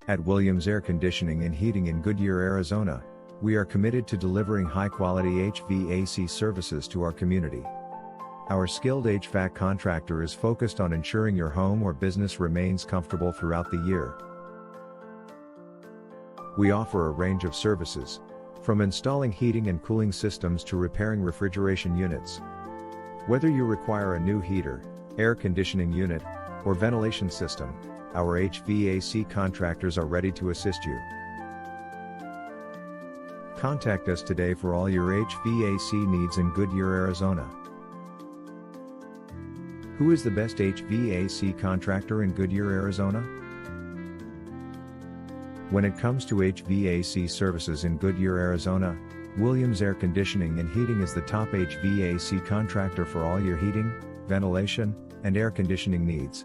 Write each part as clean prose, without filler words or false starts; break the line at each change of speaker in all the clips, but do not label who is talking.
At Williams Air Conditioning and Heating in Goodyear, Arizona, we are committed to delivering high-quality HVAC services to our community. Our skilled HVAC contractor is focused on ensuring your home or business remains comfortable throughout the year. We offer a range of services, from installing heating and cooling systems to repairing refrigeration units. Whether you require a new heater, air conditioning unit, or ventilation system, our HVAC contractors are ready to assist you. Contact us today for all your HVAC needs in Goodyear, Arizona. Who is the best HVAC contractor in Goodyear, Arizona? When it comes to HVAC services in Goodyear, Arizona, Williams Air Conditioning and Heating is the top HVAC contractor for all your heating, ventilation, and air conditioning needs.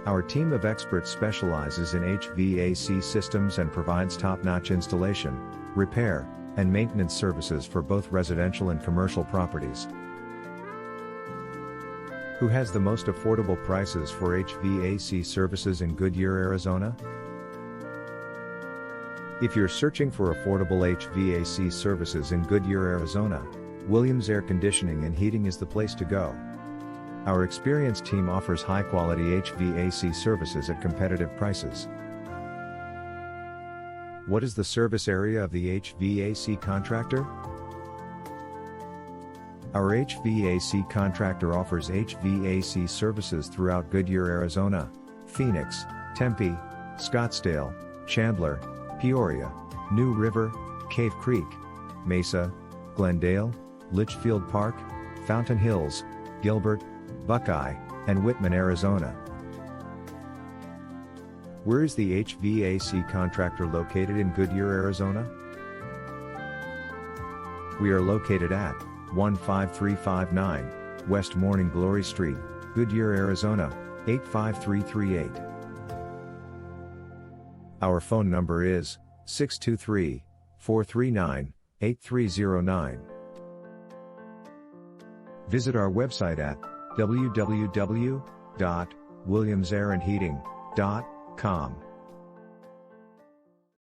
Our team of experts specializes in HVAC systems and provides top-notch installation, repair, and maintenance services for both residential and commercial properties. Who has the most affordable prices for HVAC services in Goodyear, Arizona? If you're searching for affordable HVAC services in Goodyear, Arizona, Williams Air Conditioning and Heating is the place to go. Our experienced team offers high-quality HVAC services at competitive prices. What is the service area of the HVAC contractor? Our HVAC contractor offers HVAC services throughout Goodyear, Arizona, Phoenix, Tempe, Scottsdale, Chandler, Peoria, New River, Cave Creek, Mesa, Glendale, Litchfield Park, Fountain Hills, Gilbert, Buckeye, and Whitman, Arizona. Where is the HVAC contractor located in Goodyear, Arizona? We are located at 15359 West Morning Glory Street, Goodyear, Arizona, 85338. Our phone number is 623-439-8309. Visit our website at www.williamsairandheating.com.